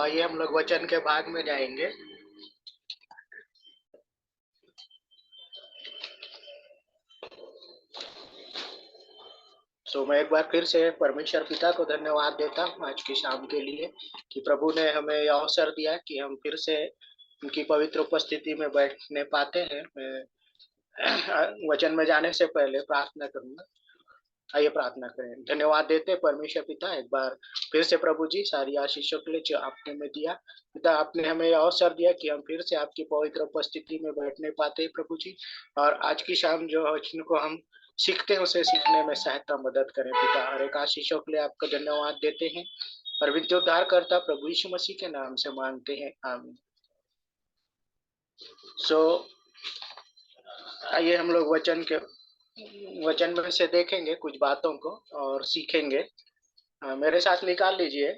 आइए हम लोग वचन के भाग में जाएंगे। मैं एक बार फिर से परमेश्वर पिता को धन्यवाद देता हूँ आज की शाम के लिए कि प्रभु ने हमें यह अवसर दिया कि हम फिर से उनकी पवित्र उपस्थिति में बैठने पाते हैं। मैं वचन में जाने से पहले प्रार्थना करूंगा। आइए प्रार्थना करें। धन्यवाद देते परमेश्वर पिता एक बार फिर से प्रभु जी सारी आशीषों के लिए जो आपने हमें दिया। पिता आपने हमें यह अवसर दिया कि हम फिर से आपकी पवित्र उपस्थिति में बैठने पाते हैं प्रभु जी। और आज की शाम जो वचन को हम सीखते हैं उसे सीखने में सहायता मदद करें पिता। और एक आशीषों के लिए आपका धन्यवाद देते हैं और विनती उद्धार करता प्रभु यीशु मसीह के नाम से मांगते हैं, आमीन। आइए हम लोग वचन में से देखेंगे कुछ बातों को और सीखेंगे। मेरे साथ निकाल लीजिए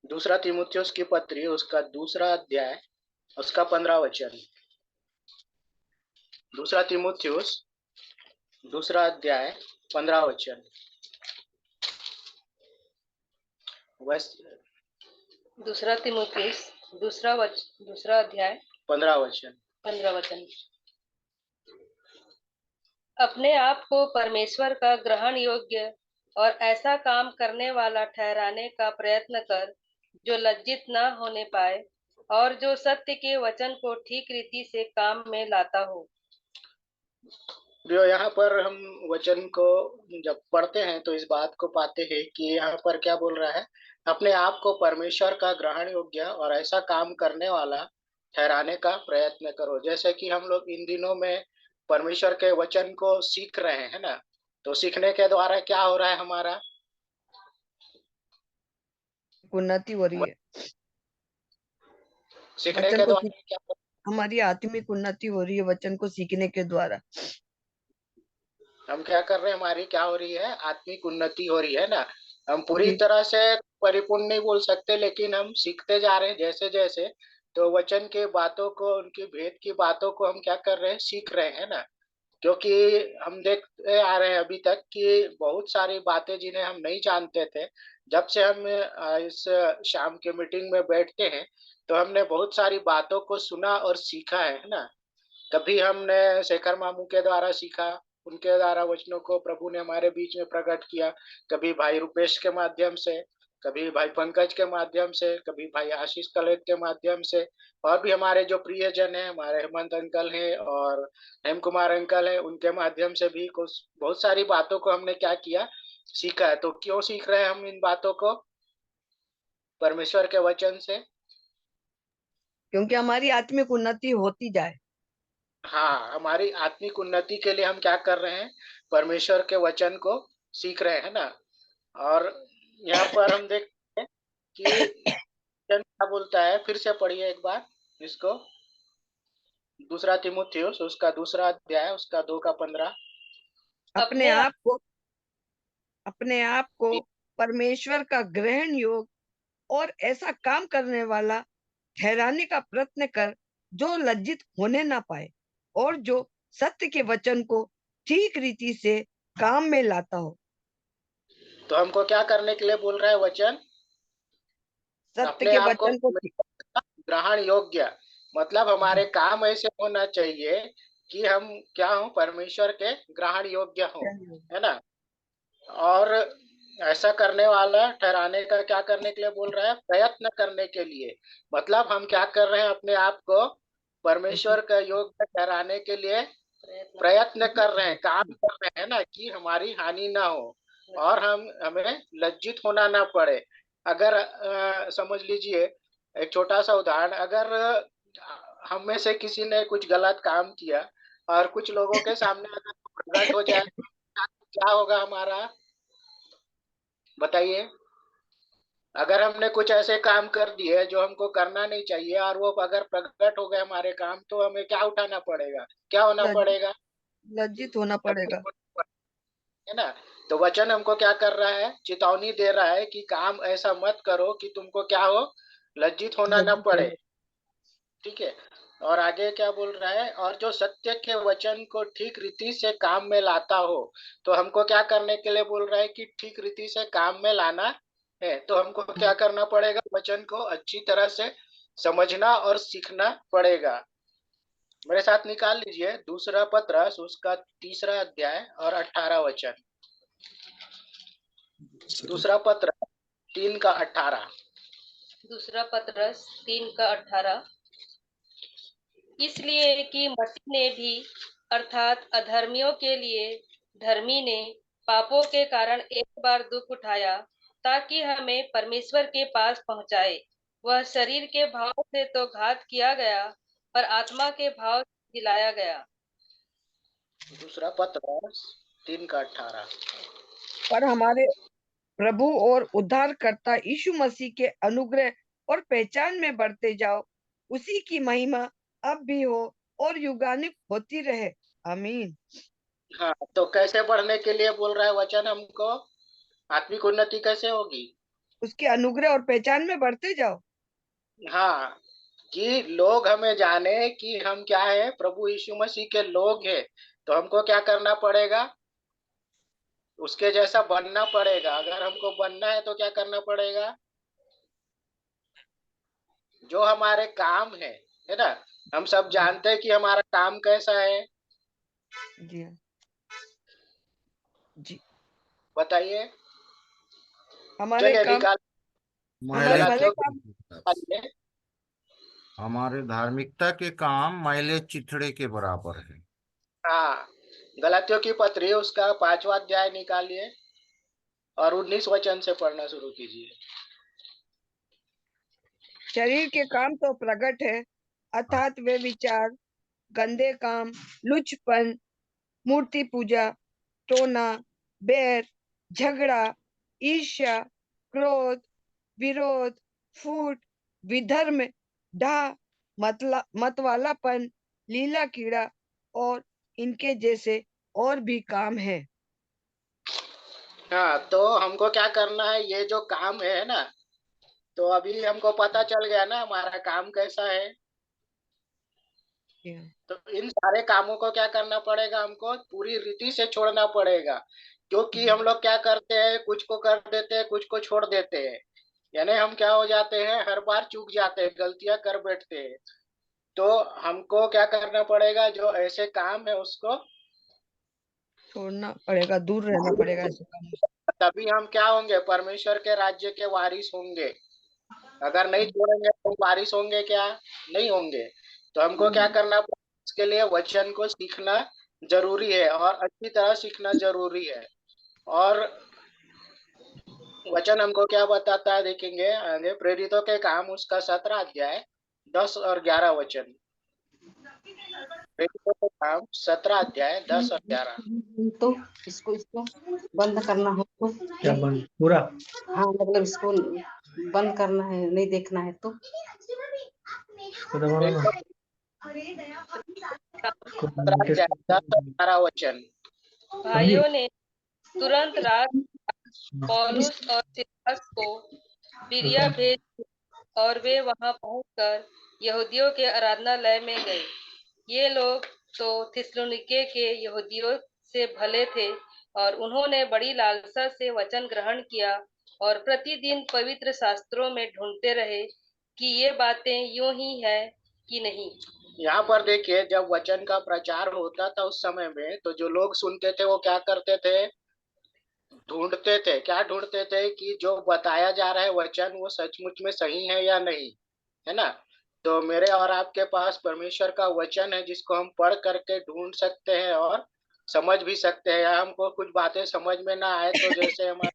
दूसरा तीमुथियुस की पत्री उसका दूसरा अध्याय उसका 15 वचन। दूसरा तीमुथियुस दूसरा अध्याय 15 वचन। दूसरा तीमुथियुस दूसरा अध्याय 15 वचन। अपने आप को परमेश्वर का ग्रहण योग्य और ऐसा काम करने वाला ठहराने का प्रयत्न कर जो लज्जित न होने पाए और जो सत्य के वचन को ठीक रीति से काम में लाता हो। जो यहाँ पर हम वचन को जब पढ़ते हैं तो इस बात को पाते हैं कि यहाँ पर क्या बोल रहा है, अपने आप को परमेश्वर का ग्रहण योग्य और ऐसा काम करने वाला ठहराने का प्रयत्न करो। जैसे कि हम लोग इन दिनों में परमेश्वर के वचन को सीख रहे हैं ना, तो सीखने के द्वारा क्या हो रहा है, हमारा उन्नति हो रही है। सीखने के द्वारा क्या हमारी आत्मिक उन्नति हो रही है वचन को सीखने के द्वारा। हम क्या कर रहे हैं, हमारी क्या हो रही है, आत्मिक उन्नति हो रही है ना। हम पूरी तरह से परिपूर्ण नहीं बोल सकते लेकिन हम सीखते जा रहे हैं जैसे जैसे। तो वचन के बातों को, उनकी भेद की बातों को हम क्या कर रहे हैं, सीख रहे हैं ना। क्योंकि हम देखते आ रहे हैं अभी तक कि बहुत सारी बातें जिन्हें हम नहीं जानते थे, जब से हम इस शाम के मीटिंग में बैठते हैं तो हमने बहुत सारी बातों को सुना और सीखा है ना। कभी हमने शेखर मामू के द्वारा सीखा, उनके द्वारा वचनों को प्रभु ने हमारे बीच में प्रकट किया। कभी भाई रुपेश के माध्यम से, कभी भाई पंकज के माध्यम से, कभी भाई आशीष कलेत के माध्यम से, और भी हमारे जो प्रियजन हैं, हमारे हेमंत अंकल हैं और हेम कुमार अंकल हैं, उनके माध्यम से भी कुछ बहुत सारी बातों को हमने क्या किया, सीखा है। तो क्यों सीख रहे हैं हम इन बातों को परमेश्वर के वचन से? क्योंकि हमारी आत्मिक उन्नति होती जाए। हाँ, हमारी आत्मिक उन्नति के लिए हम क्या कर रहे हैं, परमेश्वर के वचन को सीख रहे हैं ना। और यहाँ पर हम देखते हैं कि वचन क्या बोलता है, फिर से पढ़िए एक बार इसको। दूसरा तीमुथियुस उसका दूसरा अध्याय उसका 2 का 15। अपने आप को परमेश्वर का ग्रहण योग और ऐसा काम करने वाला ठहराने का प्रयत्न कर जो लज्जित होने ना पाए और जो सत्य के वचन को ठीक रीति से काम में लाता हो। तो हमको क्या करने के लिए बोल रहा है वचन? सत्य के वचन को ग्रहण योग्य, मतलब हमारे काम ऐसे होना चाहिए कि हम क्या हो, परमेश्वर के ग्रहण योग्य हो, है ना। और ऐसा करने वाला ठहराने का क्या करने के लिए बोल रहा है, प्रयत्न करने के लिए। मतलब हम क्या कर रहे हैं, अपने आप को परमेश्वर का योग्य ठहराने के लिए प्रयत्न कर रहे हैं, काम कर रहे हैं ना, कि हमारी हानि ना हो और हमें लज्जित होना ना पड़े। अगर समझ लीजिए एक छोटा सा उदाहरण, अगर हम में से किसी ने कुछ गलत काम किया और कुछ लोगों के सामने अगर प्रकट हो जाए तो क्या होगा हमारा, बताइए। अगर हमने कुछ ऐसे काम कर दिए जो हमको करना नहीं चाहिए और वो अगर प्रकट हो गए हमारे काम, तो हमें क्या उठाना पड़ेगा, क्या होना पड़ेगा, लज्जित होना पड़ेगा, है ना। तो वचन हमको क्या कर रहा है, चेतावनी दे रहा है कि काम ऐसा मत करो कि तुमको क्या हो, लज्जित होना ना पड़े। ठीक है। और आगे क्या बोल रहा है, और जो सत्य के वचन को ठीक रीति से काम में लाता हो। तो हमको क्या करने के लिए बोल रहा है कि ठीक रीति से काम में लाना है, तो हमको क्या करना पड़ेगा, वचन को अच्छी तरह से समझना और सीखना पड़ेगा। मेरे साथ निकाल लीजिए दूसरा पत्रस उसका 3 अध्याय और 18 वचन। दूसरा पत्र 3 का 18। दूसरा पत्रस 3 का 18। इसलिए कि मसीह ने भी अर्थात अधर्मियों के लिए धर्मी ने पापों के कारण एक बार दुख उठाया ताकि हमें परमेश्वर के पास पहुंचाए। वह शरीर के भाव से तो घात किया गया पर आत्मा के भाव से दिलाया गया। दूसरा पत्र 3 का 18। पर हमारे प्रभु और उद्धारकर्ता यीशु मसीह के अनुग्रह और पहचान में बढ़ते जाओ। उसी की महिमा अब भी हो और युगानुग होती रहे। आमीन। हाँ, तो कैसे बढ़ने के लिए बोल रहा है वचन हमको? आत्मिक उन्नति कैसे होगी? उसके अनुग्रह और पहचान में बढ़ते जाओ। हाँ, कि लोग हमें जाने कि हम क्या है, प्रभु यीशु मसीह के लोग हैं। तो हमको क्या करना पड़ेगा? उसके जैसा बनना पड़ेगा। अगर हमको बनना है तो क्या करना पड़ेगा? जो हमारे काम है ना? हम सब जानते हैं कि हमारा काम कैसा है। जी हाँ। जी। बताइए। हमारे चलिए काम, निकाल। हमारे मैले भले गलातियों काम। निकालिए। हमारे धार्मिकता के काम मैले चिथड़े के बराबर है। हाँ, गलातियों की पत्री उसका 5वां अध्याय निकालिए और 19 वचन से पढ़ना शुरू कीजिए। शरीर के काम तो प्रकट है, अर्थात वे विचार, गंदे काम, लुचपन, मूर्ति पूजा, टोना, बैर, झगड़ा, ईर्ष्या, क्रोध, विरोध, फूट, विधर्म, डाह, मतवालापन, लीला कीड़ा और इनके जैसे और भी काम है। हाँ, तो हमको क्या करना है, ये जो काम है ना, तो अभी हमको पता चल गया ना हमारा काम कैसा है। तो इन सारे कामों को क्या करना पड़ेगा, हमको पूरी रीति से छोड़ना पड़ेगा। क्योंकि हम लोग क्या करते हैं, कुछ को कर देते हैं, कुछ को छोड़ देते हैं। यानी हम क्या हो जाते हैं, हर बार चूक जाते हैं, गलतियां कर बैठते हैं। तो हमको क्या करना पड़ेगा, जो ऐसे काम है उसको छोड़ना पड़ेगा, दूर रहना पड़ेगा ऐसे काम से। तभी हम क्या होंगे, परमेश्वर के राज्य के वारिस होंगे। अगर नहीं छोड़ेंगे तो वारिस होंगे क्या? नहीं होंगे। तो हमको क्या करना पड़ेगा, इसके लिए वचन को सीखना जरूरी है और अच्छी तरह सीखना जरूरी है। और वचन हमको क्या बताता है, देखेंगे आगे। प्रेरितों के काम उसका 17 अध्याय 10 और 11 वचन। प्रेरितों के काम 17 अध्याय 10 और 11। तो इसको इसको बंद करना हो तो क्या बंद पूरा? हाँ, मतलब इसको बंद करना है, नहीं देखना है तो इसको दबाना ना। इसको सत्रह नीचे अध्याय 10 और 11 वचन। समझी? भाइयों ने तुरंत रात पौलुस और सिलास को बिरिया भेज दिया और वे वहां पहुंचकर यहूदियों के आराधनालय में गए। ये लोग तो थिस्सलुनीके के यहूदियों से भले थे और उन्होंने बड़ी लालसा से वचन ग्रहण किया और प्रतिदिन पवित्र शास्त्रों में ढूंढते रहे कि ये बातें यूं ही है कि नहीं। यहाँ पर देखिए, जब वचन का प्रचार होता था उस समय में, तो जो लोग सुनते थे वो क्या करते थे, ढूंढते थे। क्या ढूंढते थे कि जो बताया जा रहा है वचन वो सचमुच में सही है या नहीं, है ना? तो मेरे और आपके पास परमेश्वर का वचन है जिसको हम पढ़ करके ढूंढ सकते हैं और समझ भी सकते हैं। या हमको कुछ बातें समझ में ना आए तो जैसे हमारे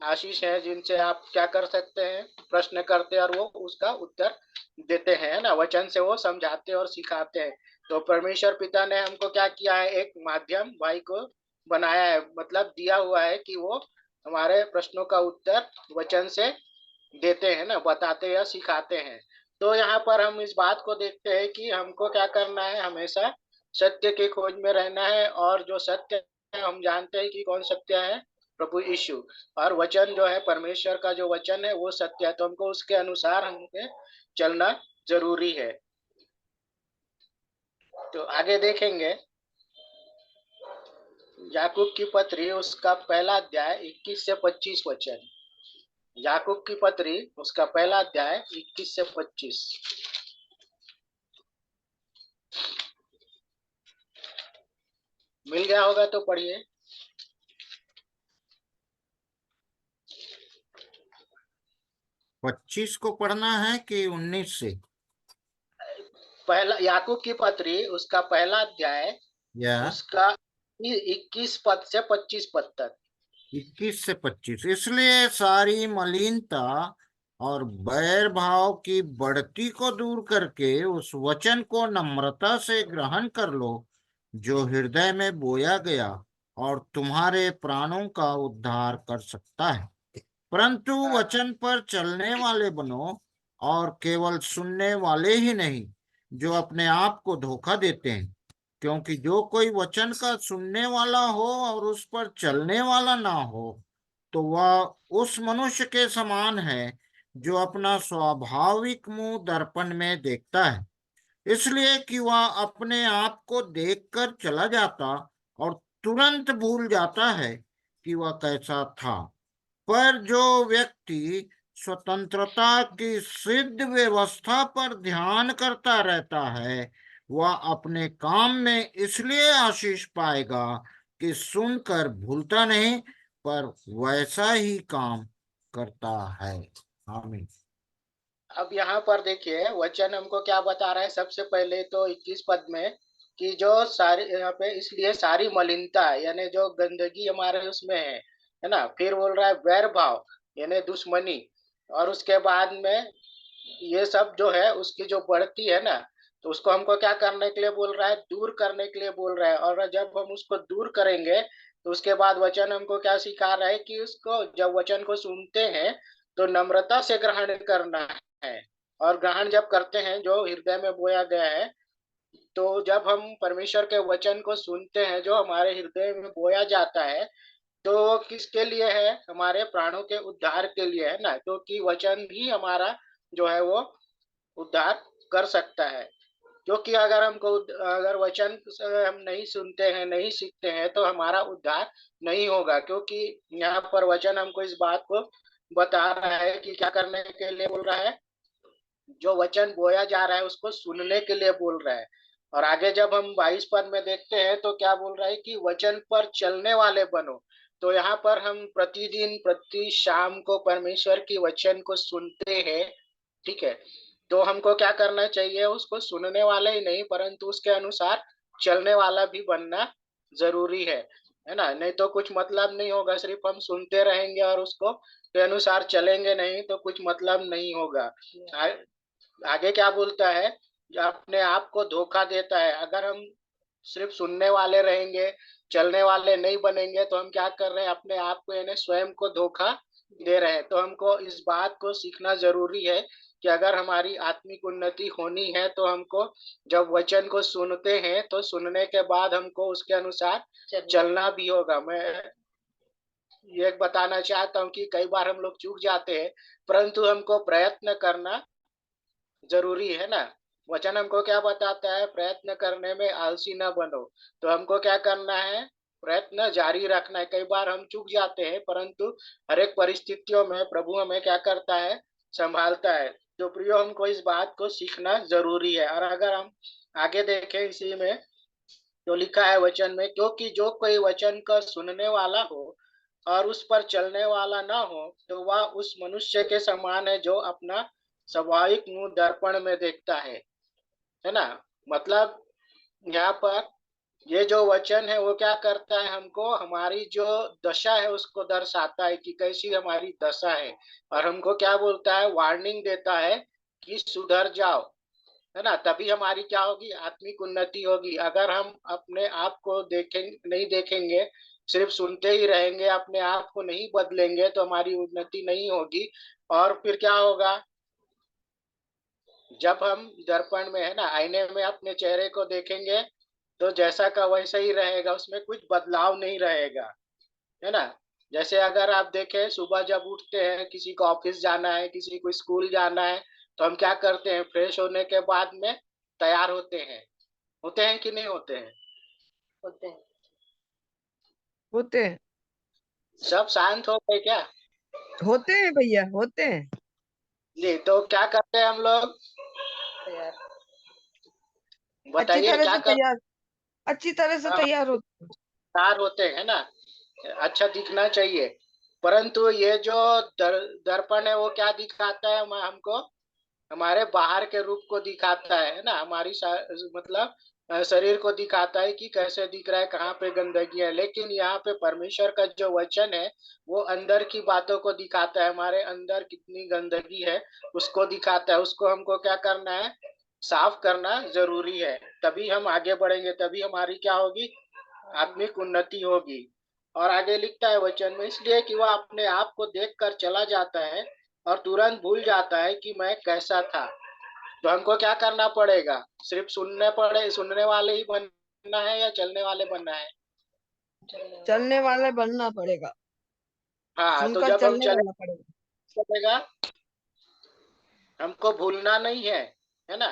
आशीष है, जिनसे आप क्या कर सकते हैं, प्रश्न करते हैं और वो उसका उत्तर देते हैं, है ना? वचन से वो समझाते हैं और सिखाते हैं। तो परमेश्वर पिता ने हमको क्या किया है, एक माध्यम भाई को बनाया है, मतलब दिया हुआ है कि वो हमारे प्रश्नों का उत्तर वचन से देते हैं ना, बताते हैं या सिखाते हैं। तो यहाँ पर हम इस बात को देखते हैं कि हमको क्या करना है, हमेशा सत्य की खोज में रहना है। और जो सत्य है हम जानते हैं कि कौन सत्य है, प्रभु यीशु। और वचन जो है, परमेश्वर का जो वचन है वो सत्य है, तो हमको उसके अनुसार हमें चलना जरूरी है। तो आगे देखेंगे याकूब की पत्री उसका 1 अध्याय 21 से 25 वचन। याकूब की पत्री उसका पहला अध्याय 21 से 25। मिल गया होगा तो पढ़िए। 25 को पढ़ना है कि 19 से? पहला याकूब की पत्री उसका पहला अध्याय या उसका 21 पद से 25 पद तक। 21 से 25। इसलिए सारी मलिनता और बैर भाव की बढ़ती को दूर करके उस वचन को नम्रता से ग्रहण कर लो जो हृदय में बोया गया और तुम्हारे प्राणों का उद्धार कर सकता है। परंतु वचन पर चलने वाले बनो, और केवल सुनने वाले ही नहीं जो अपने आप को धोखा देते हैं। क्योंकि जो कोई वचन का सुनने वाला हो और उस पर चलने वाला ना हो, तो वह उस मनुष्य के समान है जो अपना स्वाभाविक मुंह दर्पण में देखता है, इसलिए कि वह अपने आप को देखकर चला जाता और तुरंत भूल जाता है कि वह कैसा था। पर जो व्यक्ति स्वतंत्रता की सिद्ध व्यवस्था पर ध्यान करता रहता है, वह अपने काम में इसलिए आशीष पाएगा कि सुनकर भूलता नहीं, पर वैसा ही काम करता है। आमीन। अब यहाँ पर देखिए वचन हमको क्या बता रहा है। सबसे पहले तो 21 पद में कि जो सारी यहाँ पे इसलिए सारी मलिनता यानी जो गंदगी हमारे उसमें है ना। फिर बोल रहा है वैर भाव यानी दुश्मनी, और उसके बाद में ये सब जो है उसकी जो बढ़ती है ना, तो उसको हमको क्या करने के लिए बोल रहा है, दूर करने के लिए बोल रहा है। और जब हम उसको दूर करेंगे तो उसके बाद वचन हमको क्या सिखा रहा है कि उसको जब वचन को सुनते हैं तो नम्रता से ग्रहण करना है। और ग्रहण जब करते हैं जो हृदय में बोया गया है, तो जब हम परमेश्वर के वचन को सुनते हैं जो हमारे हृदय में बोया जाता है, तो वो किसके लिए है, हमारे प्राणों के उद्धार के लिए है ना। क्योंकि वचन ही हमारा जो है वो उद्धार कर सकता है। क्योंकि अगर वचन हम नहीं सुनते हैं, नहीं सीखते हैं, तो हमारा उद्धार नहीं होगा। क्योंकि यहाँ पर वचन हमको इस बात को बता रहा है कि क्या करने के लिए बोल रहा है, जो वचन बोया जा रहा है उसको सुनने के लिए बोल रहा है। और आगे जब हम 22 पद में देखते हैं तो क्या बोल रहा है कि वचन पर चलने वाले बनो। तो यहाँ पर हम प्रतिदिन प्रति शाम को परमेश्वर की वचन को सुनते हैं, ठीक है। तो हमको क्या करना चाहिए, उसको सुनने वाला ही नहीं परंतु उसके अनुसार चलने वाला भी बनना जरूरी है ना। नहीं तो कुछ मतलब नहीं होगा, सिर्फ हम सुनते रहेंगे और उसको के अनुसार चलेंगे नहीं तो कुछ मतलब नहीं होगा। आगे क्या बोलता है, जो अपने आप को धोखा देता है। अगर हम सिर्फ सुनने वाले रहेंगे, चलने वाले नहीं बनेंगे, तो हम क्या कर रहे हैं, अपने आप को यानी स्वयं को धोखा दे रहे हैं। तो हमको इस बात को सीखना जरूरी है कि अगर हमारी आत्मिक उन्नति होनी है तो हमको जब वचन को सुनते हैं तो सुनने के बाद हमको उसके अनुसार चलना भी होगा। मैं ये बताना चाहता हूँ कि कई बार हम लोग चूक जाते हैं, परंतु हमको प्रयत्न करना जरूरी है ना। वचन हमको क्या बताता है, प्रयत्न करने में आलसी ना बनो। तो हमको क्या करना है, प्रयत्न जारी रखना है। कई बार हम चूक जाते हैं परंतु हर एक परिस्थितियों में प्रभु हमें क्या करता है, संभालता है। तो प्रियो हमको इस बात को सीखना जरूरी है। और अगर हम आगे देखें इसी में जो लिखा है वचन में, क्योंकि जो कोई वचन का सुनने वाला हो और उस पर चलने वाला ना हो, तो वह उस मनुष्य के समान है जो अपना स्वाभाविक मुंह दर्पण में देखता है ना। मतलब यहाँ पर ये जो वचन है वो क्या करता है, हमको हमारी जो दशा है उसको दर्शाता है कि कैसी हमारी दशा है। और हमको क्या बोलता है, वार्निंग देता है कि सुधर जाओ, है ना। तभी हमारी क्या होगी, आत्मिक उन्नति होगी। अगर हम अपने आप को नहीं देखेंगे, सिर्फ सुनते ही रहेंगे, अपने आप को नहीं बदलेंगे, तो हमारी उन्नति नहीं होगी। और फिर क्या होगा, जब हम दर्पण में है ना, आईने में अपने चेहरे को देखेंगे तो जैसा का वैसा ही रहेगा, उसमें कुछ बदलाव नहीं रहेगा, है ना। जैसे अगर आप देखें, सुबह जब उठते हैं, किसी को ऑफिस जाना है, किसी को स्कूल जाना है, तो हम क्या करते हैं, फ्रेश होने के बाद में तैयार होते हैं कि नहीं होते हैं। होते हैं। होते हैं। सब शांत हो गए क्या। होते हैं भैया, होते हैं। जी, तो क्या करते हैं हम लोग, तैयार। अच्छी बताइए तरह क्या से कर। तैयार, अच्छी तरह से हाँ, तैयार होते हैं। तैयार होते हैं ना, अच्छा दिखना चाहिए। परंतु ये जो दर्पण है वो क्या दिखाता है हमको, हमारे बाहर के रूप को दिखाता है ना, हमारी मतलब शरीर को दिखाता है कि कैसे दिख रहा है, कहाँ पे गंदगी है। लेकिन यहाँ पे परमेश्वर का जो वचन है वो अंदर की बातों को दिखाता है, हमारे अंदर कितनी गंदगी है उसको दिखाता है। उसको हमको क्या करना है, साफ करना जरूरी है। तभी हम आगे बढ़ेंगे, तभी हमारी क्या होगी, आत्मिक उन्नति होगी। और आगे लिखता है वचन में, इसलिए कि वह अपने आप को देख कर चला जाता है और तुरंत भूल जाता है कि मैं कैसा था। तो हमको क्या करना पड़ेगा, सिर्फ सुनने वाले ही बनना है या चलने वाले बनना है। चलने वाले बनना पड़ेगा, हाँ, तो सुनकर जब हम चलने चले वाला पड़ेगा। पड़ेगा, हमको भूलना नहीं है ना।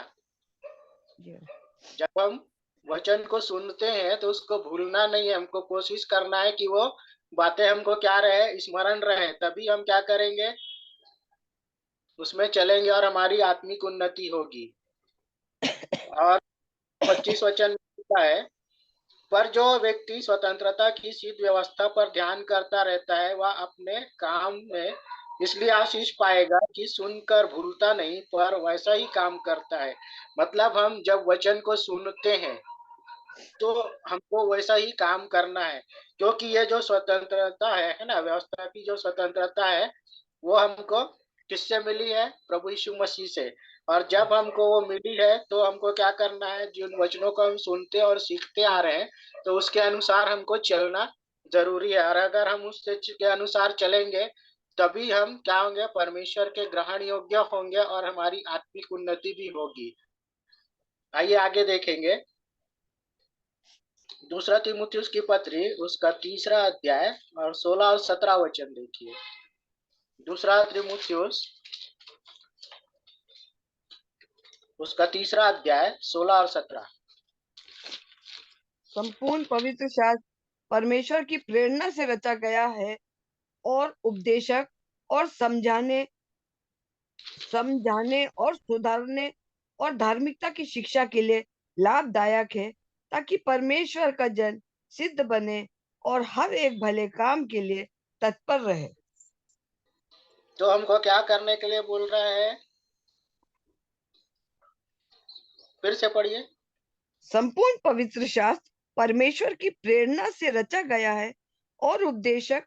जी हाँ। जब हम वचन को सुनते हैं तो उसको भूलना नहीं है, हमको कोशिश करना है कि वो बातें हमको क्या रहे, स्मरण रहे। तभी हम क्या करेंगे, उसमें चलेंगे और हमारी आत्मिक उन्नति होगी। और 25 वचन में लिखा है, पर जो व्यक्ति स्वतंत्रता की सिद्ध व्यवस्था पर ध्यान करता रहता है वह अपने काम में इसलिए आशीष पाएगा कि सुनकर भूलता नहीं पर वैसा ही काम करता है। मतलब हम जब वचन को सुनते हैं तो हमको वैसा ही काम करना है, क्योंकि ये जो स्वतंत्रता है ना, व्यवस्था की जो स्वतंत्रता है वो हमको किससे मिली है, प्रभु यीशु मसीह से। और जब हमको वो मिली है तो हमको क्या करना है, जिन वचनों को हम सुनते और सीखते आ रहे हैं तो उसके अनुसार हमको चलना जरूरी है। और अगर हम उसके के अनुसार चलेंगे तभी हम क्या होंगे, परमेश्वर के ग्रहण योग्य होंगे और हमारी आत्मिक उन्नति भी होगी। आइए आगे देखेंगे, दूसरा तीमुथियुस की पत्री उसका 3 अध्याय और 16 और 17 वचन देखिए। दूसरा तीमुथियुस उसका 3 अध्याय 16 और 17। संपूर्ण पवित्र शास्त्र परमेश्वर की प्रेरणा से रचा गया है और उपदेशक और समझाने और सुधारने और धार्मिकता की शिक्षा के लिए लाभदायक है, ताकि परमेश्वर का जन सिद्ध बने और हर एक भले काम के लिए तत्पर रहे। तो हमको क्या करने के लिए बोल रहा है, फिर से पढ़िए। संपूर्ण पवित्र शास्त्र परमेश्वर की प्रेरणा से रचा गया है और उपदेशक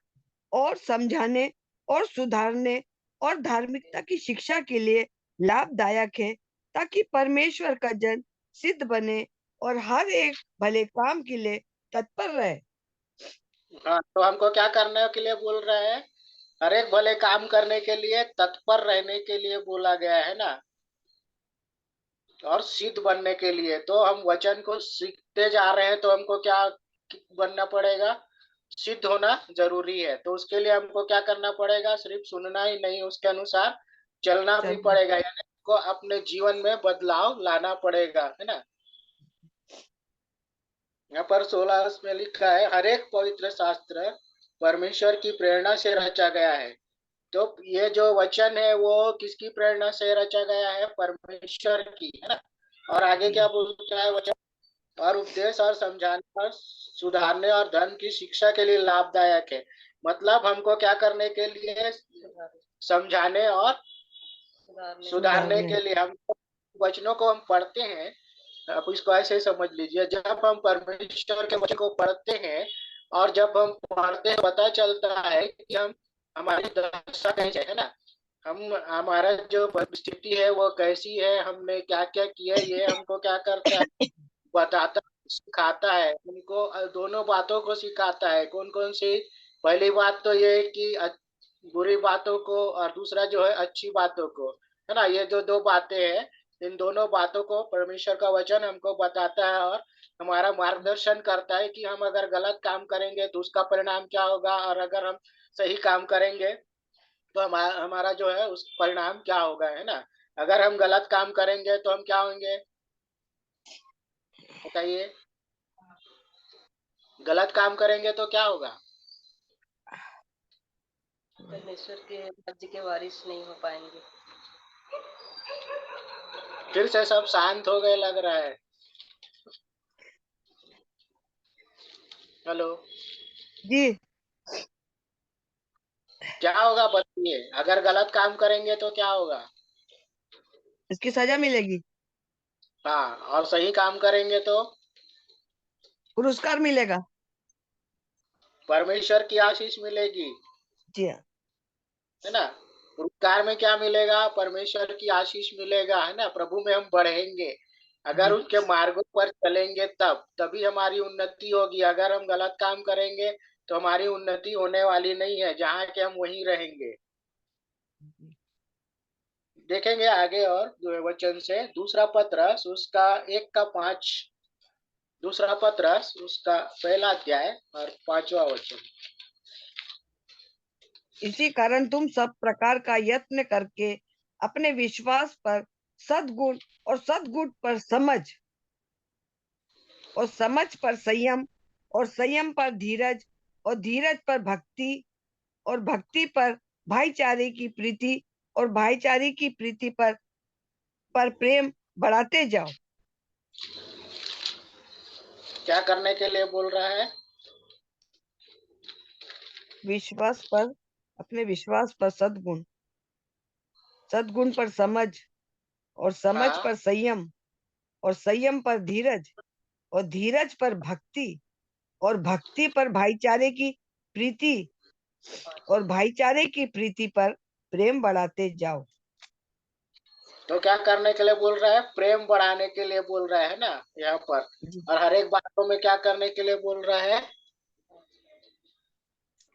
और समझाने और सुधारने और धार्मिकता की शिक्षा के लिए लाभदायक है, ताकि परमेश्वर का जन सिद्ध बने और हर एक भले काम के लिए तत्पर रहे। हाँ, तो हमको क्या करने के लिए बोल रहा है, हर एक भले काम करने के लिए तत्पर रहने के लिए बोला गया है ना, और सिद्ध बनने के लिए। तो हम वचन को सीखते जा रहे हैं तो हमको क्या बनना पड़ेगा, सिद्ध होना जरूरी है। तो उसके लिए हमको क्या करना पड़ेगा, सिर्फ सुनना ही नहीं, उसके अनुसार चलना भी चलिए, पड़ेगा, यानी को अपने जीवन में बदलाव लाना पड़ेगा, है ना। यहाँ पर 16 में लिखा है, हर एक पवित्र शास्त्र परमेश्वर की प्रेरणा से रचा गया है। तो ये जो वचन है वो किसकी प्रेरणा से रचा गया है, परमेश्वर की, है ना। और आगे क्या बोलता है वचन, और उपदेश और समझाने और सुधारने और धर्म की शिक्षा के लिए लाभदायक है। मतलब हमको क्या करने के लिए, समझाने और सुधारने सुधारने। के लिए। हम वचनों को हम पढ़ते हैं, आप इसको ऐसे ही समझ लीजिए, जब हम परमेश्वर के वचन को पढ़ते हैं और जब हम पढ़ते हैं पता चलता है कि हम हमारी दशा कैसी है ना, हम हमारा जो स्थिति है वो कैसी है, हमने क्या क्या किया है, ये हमको क्या करता है, बताता, सिखाता है। हमको दोनों बातों को सिखाता है। कौन कौन सी, पहली बात तो ये है कि बुरी बातों को, और दूसरा जो है अच्छी बातों को, है ना। ये जो दो बातें हैं, इन दोनों बातों को परमेश्वर का वचन हमको बताता है और हमारा मार्गदर्शन करता है कि हम अगर गलत काम करेंगे तो उसका परिणाम क्या होगा, और अगर हम सही काम करेंगे तो हमारा जो है उस परिणाम क्या होगा, है ना। अगर हम गलत काम करेंगे तो हम क्या होंगे, बताइए, गलत काम करेंगे तो क्या होगा। परमेश्वर के राज्य के वारिस नहीं हो पाएंगे। फिर से सब शांत हो गए लग रहा है। हेलो, जी। क्या होगा बताइए? अगर गलत काम करेंगे तो क्या होगा? इसकी सजा मिलेगी, हाँ, और सही काम करेंगे तो पुरस्कार मिलेगा। परमेश्वर की आशीष मिलेगी, जी हाँ। है ना। पुरस्कार में क्या मिलेगा? परमेश्वर की आशीष मिलेगा, है ना। प्रभु में हम बढ़ेंगे, अगर जी उनके मार्गों पर चलेंगे तब तभी हमारी उन्नति होगी। अगर हम गलत काम करेंगे तो हमारी उन्नति होने वाली नहीं है, जहाँ के हम वहीं रहेंगे। देखेंगे आगे और वचन से दूसरा पत्रस उसका 1 का 5, दूसरा पत्रस उसका पहला अध्याय और 5वां वचन। इसी कारण तुम सब प्रकार का यत्न करके अपने विश्वास पर सद्गुण और सद्गुण पर समझ और समझ पर संयम और संयम पर धीरज और धीरज पर भक्ति और भक्ति पर भाईचारे की प्रीति और भाईचारे की प्रीति पर प्रेम बढ़ाते जाओ। क्या करने के लिए बोल रहा है? विश्वास पर, अपने विश्वास पर सद्गुण, सद्गुण पर समझ और समझ हाँ, पर संयम और संयम पर धीरज और धीरज पर भक्ति और भक्ति पर भाईचारे की प्रीति और भाईचारे की प्रीति पर प्रेम बढ़ाते जाओ। तो क्या करने के लिए बोल रहा है? प्रेम बढ़ाने के लिए बोल रहा है ना यहाँ पर। जी और हर एक बातों में क्या करने के लिए बोल रहा है?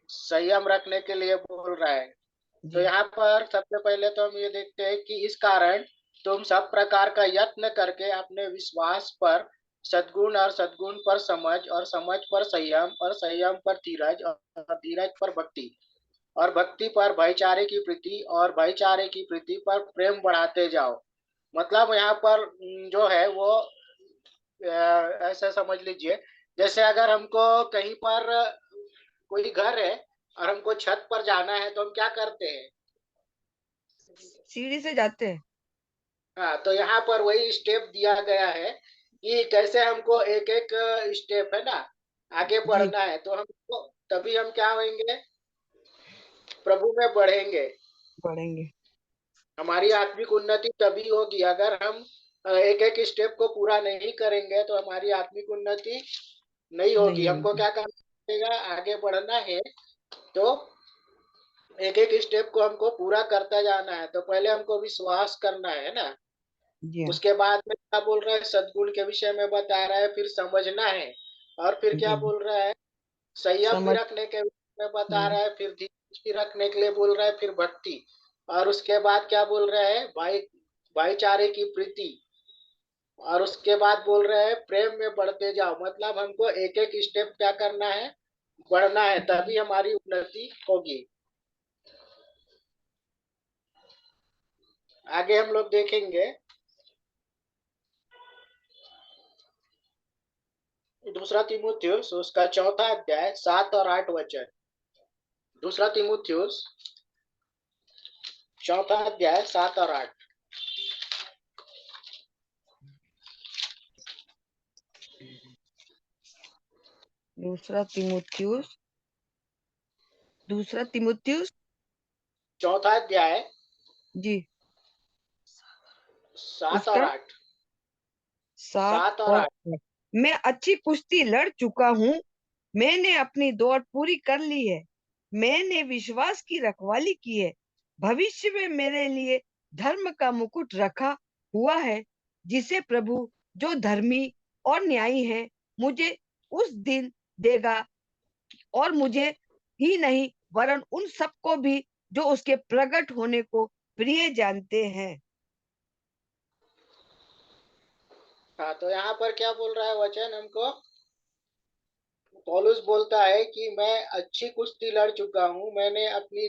संयम रखने के लिए बोल रहा है। तो जी यहाँ पर सबसे पहले तो हम ये देखते हैं कि इस कारण तुम सब प्रकार का यत्न करके अपने विश्वास पर सद्गुण और सद्गुण पर समझ और समझ पर संयम और संयम पर धीरज और धीरज पर भक्ति और भक्ति पर भाईचारे की प्रीति और भाईचारे की प्रीति पर प्रेम बढ़ाते जाओ। मतलब यहाँ पर जो है वो ऐसा समझ लीजिए, जैसे अगर हमको कहीं पर कोई घर है और हमको छत पर जाना है तो हम क्या करते हैं? सीढ़ी से जाते हैं। हाँ, तो यहाँ पर वही स्टेप दिया गया है कि कैसे हमको एक एक स्टेप, है ना, आगे जी बढ़ना है। तो हमको तभी हम क्या होंगे? प्रभु में बढ़ेंगे। बढ़ेंगे। हमारी आत्मिक उन्नति तभी होगी। अगर हम एक एक स्टेप को पूरा नहीं करेंगे तो हमारी आत्मिक उन्नति नहीं नहीं होगी। हमको होगी। क्या करना पड़ेगा? आगे बढ़ना है तो एक एक स्टेप को हमको पूरा करता जाना है। तो पहले हमको विश्वास करना है ना। जी हाँ। उसके बाद में क्या बोल रहा है? सद्गुण के विषय में बता रहा है, फिर समझना है। और फिर क्या जी बोल रहा है? संयम भी समझ। रखने के विषय में बता रहा है, फिर धीरज भी रखने के लिए बोल रहा है, फिर भक्ति। और उसके बाद क्या बोल रहा है? भाईचारे की प्रीति। और उसके बाद बोल रहे हैं प्रेम में बढ़ते जाओ। मतलब हमको एक एक स्टेप क्या करना है? बढ़ना है, तभी हमारी उन्नति होगी। आगे हम लोग देखेंगे दूसरा तीमुथियुस उसका 4 अध्याय 7 और 8 वचन। दूसरा तीमुथियुस 4 अध्याय 7 और 8। दूसरा तिमुथियुस, दूसरा तिमुथियुस 4 अध्याय जी 7 और उसका 8। 7 7 और और 8। 8। मैं अच्छी कुश्ती लड़ चुका हूँ, मैंने अपनी दौड़ पूरी कर ली है, मैंने विश्वास की रखवाली की है। भविष्य में मेरे लिए धर्म का मुकुट रखा हुआ है, जिसे प्रभु जो धर्मी और न्यायी है मुझे उस दिन देगा, और मुझे ही नहीं वरन उन सबको भी जो उसके प्रकट होने को प्रिय जानते हैं। हाँ, तो यहाँ पर क्या बोल रहा है वचन हमको? पौलुस बोलता है कि मैं अच्छी कुश्ती लड़ चुका हूँ, मैंने अपनी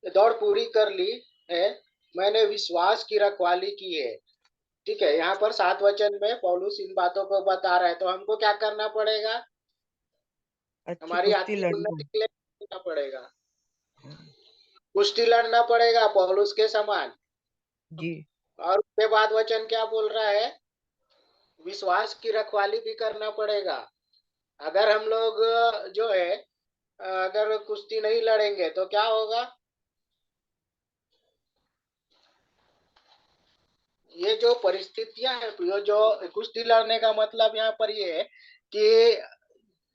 दौड़ पूरी कर ली है, मैंने विश्वास की रखवाली की है। ठीक है, यहाँ पर 7 वचन में पौलुस इन बातों को बता रहा है। तो हमको क्या करना पड़ेगा? अच्छी हमारी कुश्ती आत्मिक लड़ना उन्नति के लिए क्या करना पड़ेगा? कुश्ती लड़ना पड़ेगा पौलुस के समान। जी और उसके बाद वचन क्या बोल रहा है, विश्वास की रखवाली भी करना पड़ेगा। अगर हम लोग जो है अगर कुश्ती नहीं लड़ेंगे तो क्या होगा। ये जो परिस्थितियां हैं, ये जो कुश्ती लड़ने का मतलब यहाँ पर ये है कि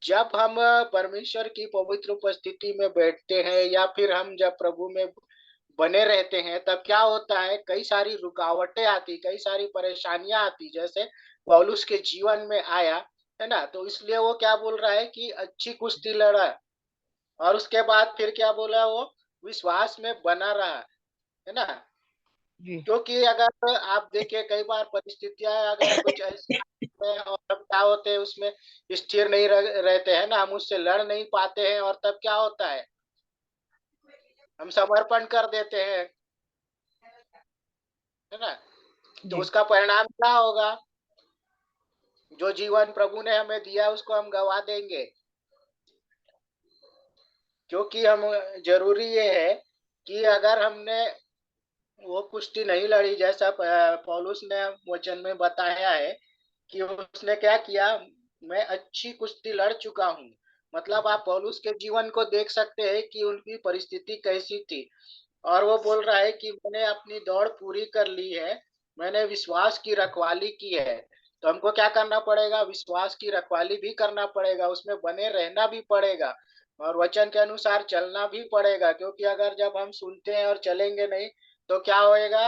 जब हम परमेश्वर की पवित्र उपस्थिति में बैठते हैं या फिर हम जब प्रभु में बने रहते हैं, तब क्या होता है, कई सारी रुकावटें आती, कई सारी परेशानियां आती, जैसे पौलुस के जीवन में आया, है ना। तो इसलिए वो क्या बोल रहा है कि अच्छी कुश्ती लड़ा, और उसके बाद फिर क्या बोला वो, विश्वास में बना रहा, है ना। जी क्योंकि अगर आप देखिए कई बार परिस्थितियां अगर कुछ ऐसी है और हम क्या होते हैं उसमें स्थिर नहीं रहते हैं ना, हम उससे लड़ नहीं पाते हैं, और तब क्या होता है, हम समर्पण कर देते हैं, है ना। तो जी उसका परिणाम क्या होगा, जो जीवन प्रभु ने हमें दिया उसको हम गवा देंगे। क्योंकि हम, जरूरी ये है कि अगर हमने वो कुश्ती नहीं लड़ी, जैसा पौलुस ने वचन में बताया है कि उसने क्या किया, मैं अच्छी कुश्ती लड़ चुका हूँ। मतलब आप पौलुस के जीवन को देख सकते हैं कि उनकी परिस्थिति कैसी थी, और वो बोल रहा है कि मैंने अपनी दौड़ पूरी कर ली है, मैंने विश्वास की रखवाली की है। तो हमको क्या करना पड़ेगा, विश्वास की रखवाली भी करना पड़ेगा, उसमें बने रहना भी पड़ेगा, और वचन के अनुसार चलना भी पड़ेगा। क्योंकि अगर जब हम सुनते हैं और चलेंगे नहीं तो क्या होएगा,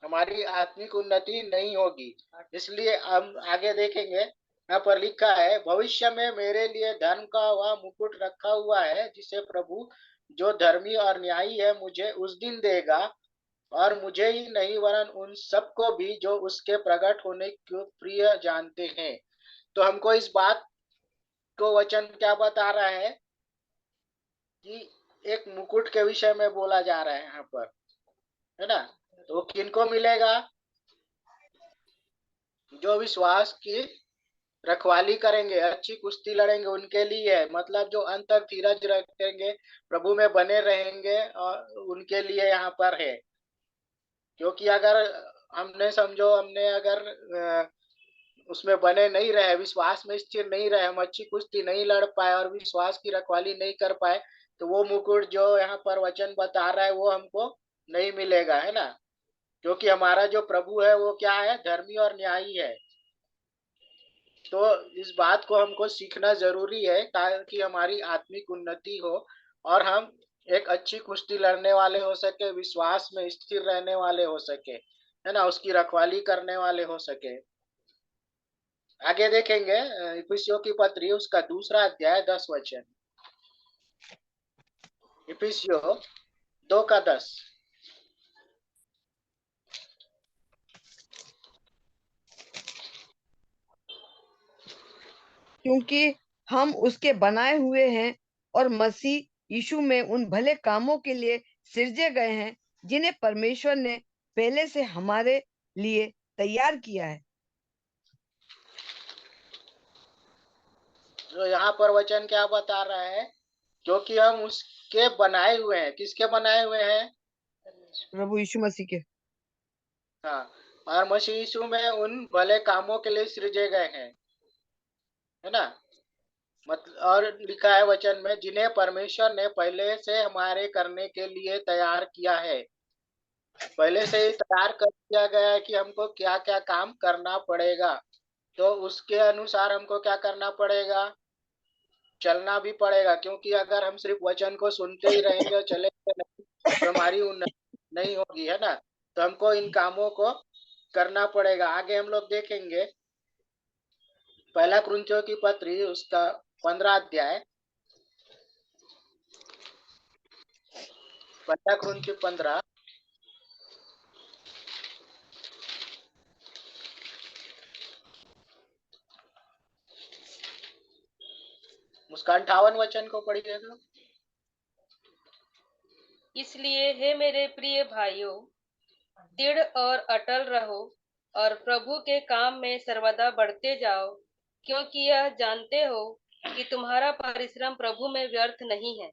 हमारी आत्मिक उन्नति नहीं होगी। इसलिए हम आगे देखेंगे, यहाँ पर लिखा है, भविष्य में मेरे लिए धर्म का वह मुकुट रखा हुआ है, जिसे प्रभु जो धर्मी और न्यायी है मुझे उस दिन देगा, और मुझे ही नहीं वरन उन सबको भी जो उसके प्रकट होने को प्रिय जानते हैं। तो हमको इस बात को वचन क्या बता रहा है कि एक मुकुट के विषय में बोला जा रहा है यहाँ पर, है ना। तो किनको मिलेगा, जो विश्वास की रखवाली करेंगे, अच्छी कुश्ती लड़ेंगे, उनके लिए है। मतलब जो अंत तक धीरज रखेंगे, प्रभु में बने रहेंगे, और उनके लिए यहाँ पर है। क्योंकि अगर हमने समझो, हमने अगर उसमें बने नहीं रहे, विश्वास में स्थिर नहीं रहे, हम अच्छी कुश्ती नहीं लड़ पाए और विश्वास की रखवाली नहीं कर पाए, तो वो मुकुट जो यहाँ पर वचन बता रहा है वो हमको नहीं मिलेगा, है ना। क्योंकि हमारा जो प्रभु है वो क्या है, धर्मी और न्यायी है। तो इस बात को हमको सीखना जरूरी है ताकि हमारी आत्मिक उन्नति हो, और हम एक अच्छी कुश्ती लड़ने वाले हो सके, विश्वास में स्थिर रहने वाले हो सके, है ना, उसकी रखवाली करने वाले हो सके। आगे देखेंगे इफिसियों की पत्री उसका 2 अध्याय 10 वचन। इफिसियों 2 का 10। क्योंकि हम उसके बनाए हुए हैं और मसीह यीशु में उन भले कामों के लिए सृजे गए हैं, जिन्हें परमेश्वर ने पहले से हमारे लिए तैयार किया है। जो यहाँ पर वचन क्या बता रहा है, क्योंकि हम उसके बनाए हुए हैं। किसके बनाए हुए हैं, प्रभु यीशु मसीह के। हाँ, और मसीह यीशु में उन भले कामों के लिए सृजे गए हैं, है ना। मतलब और लिखा है वचन में, जिन्हें परमेश्वर ने पहले से हमारे करने के लिए तैयार किया है। पहले से ही तैयार कर दिया गया है कि हमको क्या क्या काम करना पड़ेगा। तो उसके अनुसार हमको क्या करना पड़ेगा, चलना भी पड़ेगा। क्योंकि अगर हम सिर्फ वचन को सुनते ही रहेंगे और चलेंगे नहीं, तो हमारी उन्नति नहीं होगी, है ना। तो हमको इन कामों को करना पड़ेगा। आगे हम लोग देखेंगे, पहला कुरिन्थियों की पत्री उसका 15 अध्याय, पहला कुरिन्थियों 15। उसका 58 वचन को पढ़िएगा। इसलिए हे मेरे प्रिय भाइयों, दृढ़ और अटल रहो और प्रभु के काम में सर्वदा बढ़ते जाओ, क्योंकि यह जानते हो कि तुम्हारा परिश्रम प्रभु में व्यर्थ नहीं है।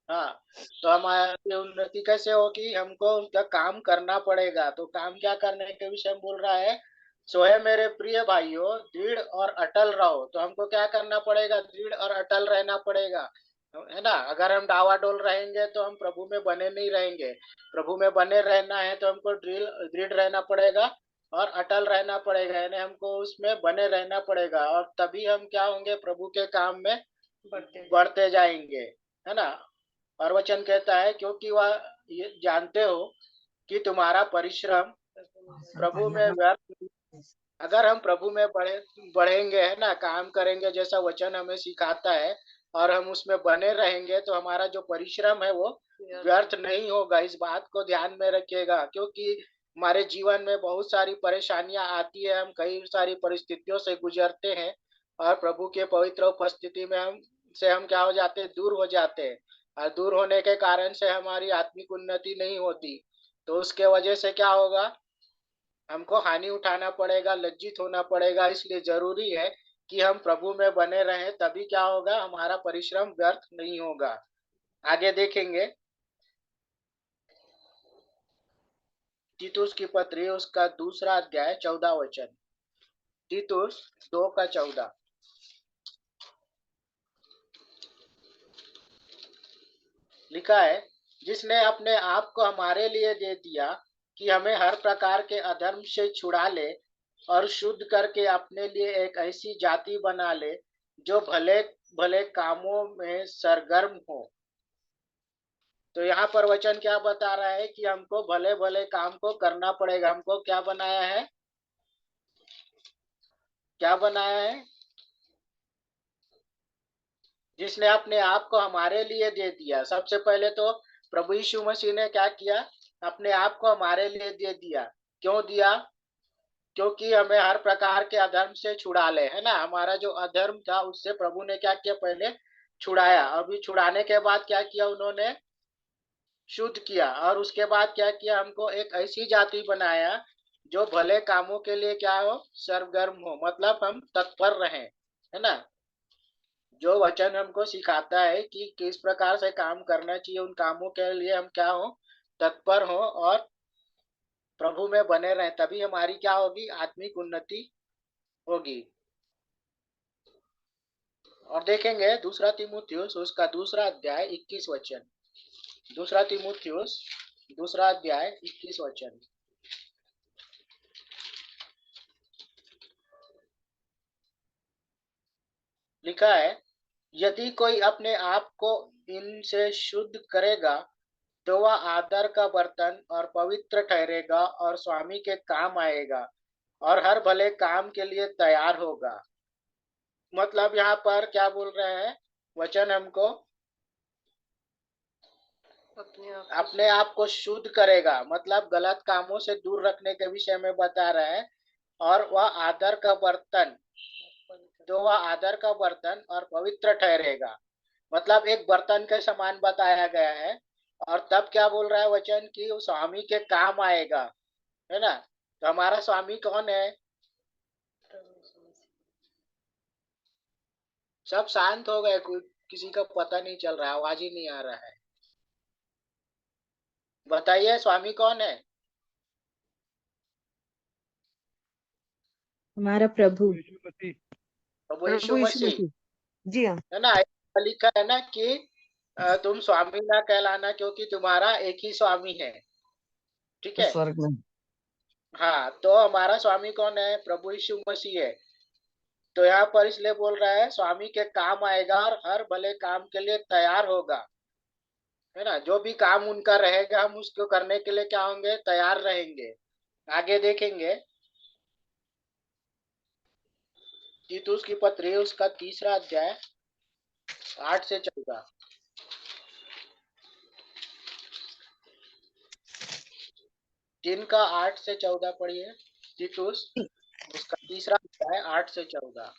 हाँ, तो हमारी उन्नति कैसे होगी? हमको उनका काम करना पड़ेगा। तो काम क्या करने के विषय में बोल रहा है? सो है मेरे प्रिय भाइयों, दृढ़ और अटल रहो। तो हमको क्या करना पड़ेगा? दृढ़ और अटल रहना पड़ेगा, है ना। अगर हम डावाडोल रहेंगे तो हम प्रभु में बने नहीं रहेंगे। प्रभु में बने रहना है तो हमको दृढ़ दृढ़ रहना पड़ेगा और अटल रहना पड़ेगा, यानी हमको उसमें बने रहना पड़ेगा। और तभी हम क्या होंगे? प्रभु के काम में बढ़ते जाएंगे, है ना। और वचन कहता है, क्योंकि वह ये जानते हो कि तुम्हारा परिश्रम प्रभु में व्यर्थ नहीं। अगर हम प्रभु में बढ़ेंगे, है ना, काम करेंगे जैसा वचन हमें सिखाता है, और हम उसमें बने रहेंगे, तो हमारा जो परिश्रम है वो व्यर्थ नहीं होगा। इस बात को ध्यान में रखिएगा, क्योंकि हमारे जीवन में बहुत सारी परेशानियां आती है, हम कई सारी परिस्थितियों से गुजरते हैं, और प्रभु के पवित्र उपस्थिति में हम क्या हो जाते हैं? दूर हो जाते हैं। और दूर होने के कारण से हमारी आत्मिक उन्नति नहीं होती। तो उसके वजह से क्या होगा? हमको हानि उठाना पड़ेगा, लज्जित होना पड़ेगा। इसलिए जरूरी है कि हम प्रभु में बने रहें, तभी क्या होगा? हमारा परिश्रम व्यर्थ नहीं होगा। आगे देखेंगे, तीतुस की पत्री उसका दूसरा अध्याय 14 वचन। तीतुस 2:14 लिखा है, जिसने अपने आप को हमारे लिए दे दिया कि हमें हर प्रकार के अधर्म से छुड़ा ले और शुद्ध करके अपने लिए एक ऐसी जाति बना ले जो भले भले कामों में सरगर्म हो। तो यहाँ पर वचन क्या बता रहा है? कि हमको भले भले काम को करना पड़ेगा। हमको क्या बनाया है? क्या बनाया है? जिसने अपने आप को हमारे लिए दे दिया। सबसे पहले तो प्रभु यीशु मसीह ने क्या किया? अपने आप को हमारे लिए दे दिया। क्यों दिया? क्योंकि हमें हर प्रकार के अधर्म से छुड़ा ले, है ना। हमारा जो अधर्म था उससे प्रभु ने क्या किया? पहले छुड़ाया। अभी छुड़ाने के बाद क्या किया? उन्होंने शुद्ध किया। और उसके बाद क्या किया? हमको एक ऐसी जाति बनाया जो भले कामों के लिए क्या हो? सरगर्म हो, मतलब हम तत्पर रहें, है ना। जो वचन हमको सिखाता है कि किस प्रकार से काम करना चाहिए, उन कामों के लिए हम क्या हो? तत्पर हो और प्रभु में बने रहें, तभी हमारी क्या होगी? आत्मिक उन्नति होगी। और देखेंगे दूसरा तीमुथियुस उसका दूसरा अध्याय 21 वचन। दूसरा तीमुथियुस दूसरा अध्याय 21 वचन लिखा है, यदि कोई अपने आप को इनसे शुद्ध करेगा तो वह आदर का बर्तन और पवित्र ठहरेगा और स्वामी के काम आएगा और हर भले काम के लिए तैयार होगा। मतलब यहाँ पर क्या बोल रहे हैं वचन? हमको अपने आप को शुद्ध करेगा, मतलब गलत कामों से दूर रखने के विषय में बता रहे हैं। और वह आदर का बर्तन, तो वह आदर का बर्तन और पवित्र ठहरेगा, मतलब एक बर्तन के समान बताया गया है। और तब क्या बोल रहा है वचन? कि स्वामी के काम आएगा, है ना। तो हमारा स्वामी कौन है? सब शांत हो गए, कोई किसी का पता नहीं चल रहा है, आवाज ही नहीं आ रहा है। बताइए, स्वामी कौन है? हमारा प्रभु। प्रभु यीशु मसीह, जी हाँ। है ना। लिखा है ना कि तुम स्वामी ना कहलाना, क्योंकि तुम्हारा एक ही स्वामी है। ठीक है। स्वर्ग में। हाँ, तो हमारा स्वामी कौन है? प्रभु यीशु मसीह है। तो यहाँ पर इसलिए बोल रहा है स्वामी के काम आएगा और हर भले काम के लिए तैयार होगा, है ना। जो भी काम उनका रहेगा हम उसको करने के लिए क्या होंगे? तैयार रहेंगे। आगे देखेंगे, तीतुस की पत्री उसका तीसरा अध्याय 8 से 14। 3 का 8 से 14 पढ़िए। तीतुस उसका तीसरा अध्याय 8 से 14।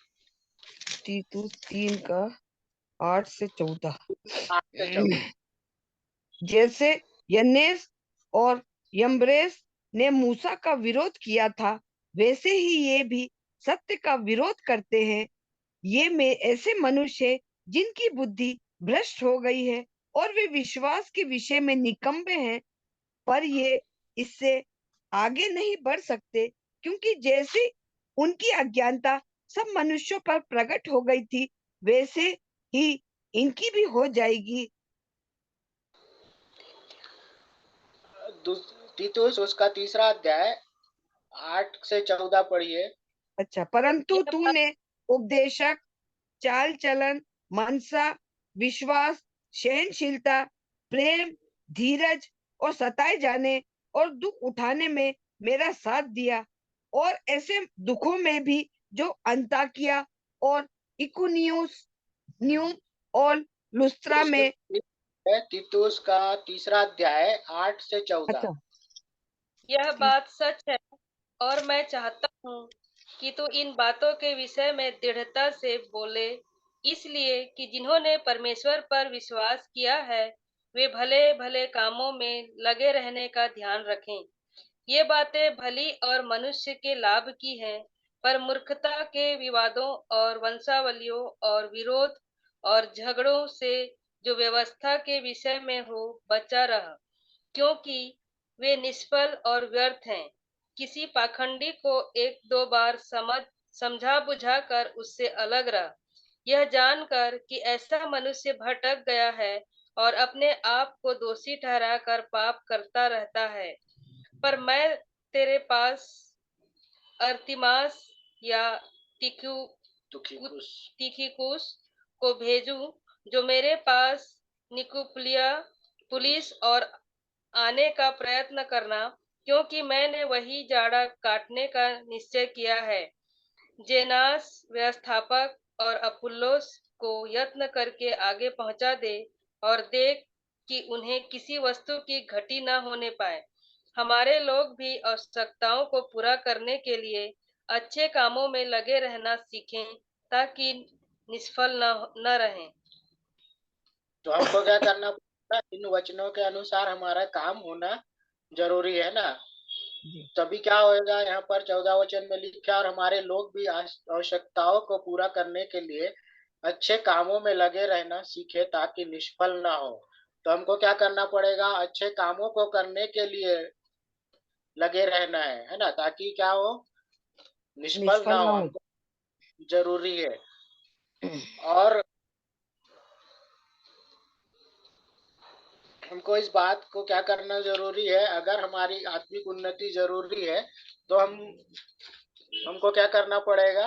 तीतुस 3 का 8 से 14। 8 से 14। जैसे यन्नेस और यम्ब्रेस ने मूसा का विरोध किया था, वैसे ही ये भी सत्य का विरोध करते हैं। ये में ऐसे मनुष्य जिनकी बुद्धि भ्रष्ट हो गई है और वे विश्वास के विषय में निकम्मे हैं, पर ये इससे आगे नहीं बढ़ सकते, क्योंकि जैसे उनकी अज्ञानता सब मनुष्यों पर प्रकट हो गई थी, वैसे ही इनकी भी हो जाएगी। तीतुस उसका 3रा अध्याय 8 से 14 पढ़िए। अच्छा, परंतु यह तूने उपदेशक, चाल चलन, मनसा, विश्वास, सहनशीलता, प्रेम, धीरज और सताए जाने और दुख उठाने में मेरा साथ दिया, और ऐसे दुखों में भी जो अंताकिया और इकुनियुस न्यूम और लुस्त्रा में। तीतुस का 3रा अध्याय 8 से 14। अच्छा, यह बात सच है, और मैं चाहता हूँ कि तू इन बातों के विषय में दृढ़ता से बोले, इसलिए कि जिन्होंने परमेश्वर पर विश्वास किया है वे भले भले कामों में लगे रहने का ध्यान रखें। ये बातें भली और मनुष्य के लाभ की हैं, पर मूर्खता के विवादों और वंशावलियों और विरोध और झगड़ों से जो व्यवस्था के विषय में हो बचा रह, क्योंकि वे निष्फल और व्यर्थ हैं। किसी पाखंडी को 1-2 बार समझा बुझा कर उससे अलग रह, यह जानकर कि ऐसा मनुष्य भटक गया है और अपने आप को दोषी ठहराकर पाप करता रहता है। पर मैं तेरे पास अर्तिमास या तिखिकुस को भेजूं, जो मेरे पास निकुलिया पुलिस और आने का प्रयत्न करना, क्योंकि मैंने वही जाड़ा काटने का निश्चय किया है। जेनास व्यवस्थापक और अपुल्लोस को यत्न करके आगे पहुंचा दे, और देख कि उन्हें किसी वस्तु की घटी न होने पाए। हमारे लोग भी आवश्यकताओं को पूरा करने के लिए अच्छे कामों में लगे रहना सीखें, ताकि निष्फल न रहें। तो हमको क्या करना पड़ेगा? इन वचनों के अनुसार हमारा काम होना जरूरी है ना। तभी क्या होगा? यहाँ पर 14 वचन में लिखा, और हमारे लोग भी आवश्यकताओं को पूरा करने के लिए अच्छे कामों में लगे रहना सीखे, ताकि निष्फल ना हो। तो हमको क्या करना पड़ेगा? अच्छे कामों को करने के लिए लगे रहना है ना, ताकि क्या हो? निष्फल ना निष्फल हो। ना हो। हमको जरूरी है। और हमको इस बात को क्या करना जरूरी है? अगर हमारी आत्मिक उन्नति जरूरी है, तो हमको क्या करना पड़ेगा?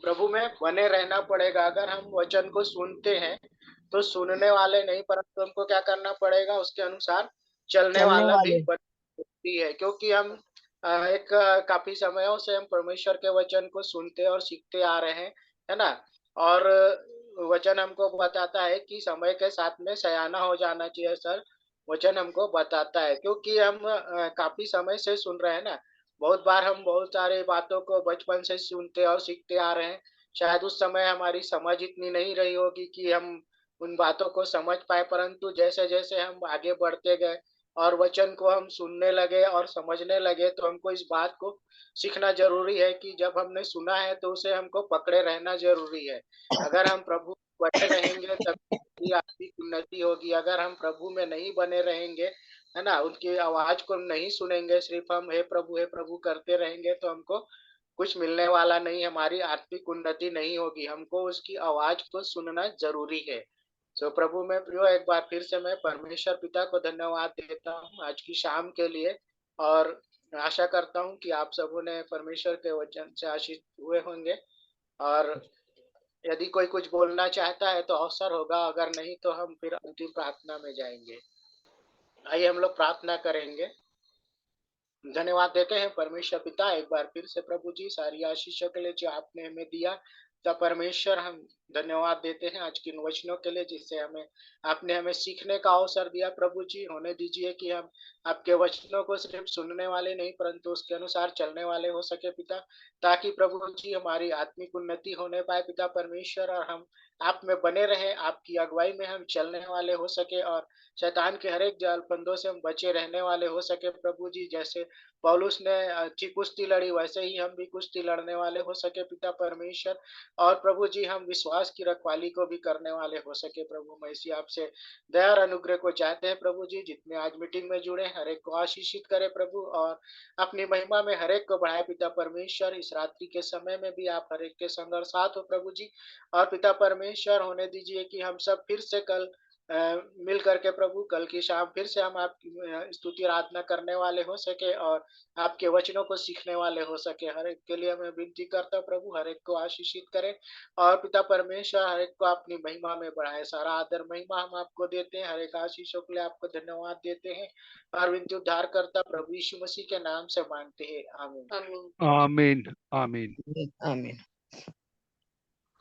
प्रभु में बने रहना पड़ेगा। अगर हम वचन को सुनते हैं तो सुनने वाले नहीं, परंतु हमको क्या करना पड़ेगा? उसके अनुसार चलने चलने वाला भी वाले। बनती है। क्योंकि हम काफी समयों से हम परमेश्वर के वचन को सुनते और सीखते आ रहे हैं, है ना। और वचन हमको बताता है कि समय के साथ में सयाना हो जाना चाहिए सर। वचन हमको बताता है, क्योंकि हम काफी समय से सुन रहे हैं ना। बहुत बार हम बहुत सारे बातों को बचपन से सुनते और सीखते आ रहे हैं। शायद उस समय हमारी समझ इतनी नहीं रही होगी कि हम उन बातों को समझ पाए, परंतु जैसे जैसे हम आगे बढ़ते गए और वचन को हम सुनने लगे और समझने लगे, तो हमको इस बात को सीखना जरूरी है कि जब हमने सुना है तो उसे हमको पकड़े रहना जरूरी है। अगर हम प्रभु बने रहेंगे तभी आत्मिक उन्नति होगी। अगर हम प्रभु में नहीं बने रहेंगे, है ना, उनकी आवाज को नहीं सुनेंगे, सिर्फ हम हे प्रभु करते रहेंगे, तो हमको कुछ मिलने वाला नहीं। हमारी आत्मिक उन्नति नहीं होगी। हमको उसकी आवाज को सुनना जरूरी है। सो प्रभु में प्रियो, एक बार फिर से मैं परमेश्वर पिता को धन्यवाद देता हूँ आज की शाम के लिए। और आशा करता हूँ कि आप सबों ने परमेश्वर के वचन से आशीष हुए होंगे। और यदि कोई कुछ बोलना चाहता है तो अवसर होगा, अगर नहीं तो हम फिर अंतिम प्रार्थना में जाएंगे। आइए हम लोग प्रार्थना करेंगे। धन्यवाद देते हैं परमेश्वर पिता एक बार फिर से प्रभु जी, सारी आशीषों के लिए जो आपने हमें दिया। तब परमेश्वर हम धन्यवाद देते हैं आज के इन वचनों के लिए, जिससे आपने हमें सीखने का अवसर दिया। प्रभु जी, होने दीजिए कि हम आपके वचनों को सिर्फ सुनने वाले नहीं, परंतु उसके अनुसार चलने वाले हो सके पिता, ताकि प्रभु जी हमारी आत्मिक उन्नति होने पाए पिता परमेश्वर, और हम आप में बने रहे, आपकी अगुवाई में हम चलने वाले हो सके और शैतान के हर एक जाल फंदों से हम बचे रहने वाले हो सके प्रभु जी। जैसे पौलुस ने अच्छी कुश्ती लड़ी, वैसे ही हम भी कुश्ती लड़ने वाले हो सके पिता परमेश्वर। और प्रभु जी हम विश्वास की रखवाली को भी करने वाले हो सके प्रभु। मैं इसी आपसे दया और अनुग्रह को चाहते हैं प्रभु जी। जितने आज मीटिंग में जुड़े हर एक को आशीषित करे प्रभु, और अपनी महिमा में हर एक को बढ़ाए पिता परमेश्वर। इस रात्रि के समय में भी आप हर एक के संग और साथ हो प्रभु जी। और पिता परमेश्वर होने दीजिए कि हम सब फिर से कल मिल करके प्रभु, कल की शाम फिर से हम आपकी स्तुति आराधना करने वाले हो सके और आपके वचनों को सीखने वाले हो सके। हर एक के लिए मैं विनती करता हूं प्रभु, हर एक को आशीषित करें और पिता परमेश्वर हर एक को अपनी महिमा में बढ़ाए। सारा आदर महिमा हम आपको देते हैं, हर एक आशीषों के लिए आपको धन्यवाद देते हैं और विनती उद्धार करता प्रभु यीशु मसीह के नाम से मांगते हैं, आमीन। आमीन। आमीन आमीन। आमीन।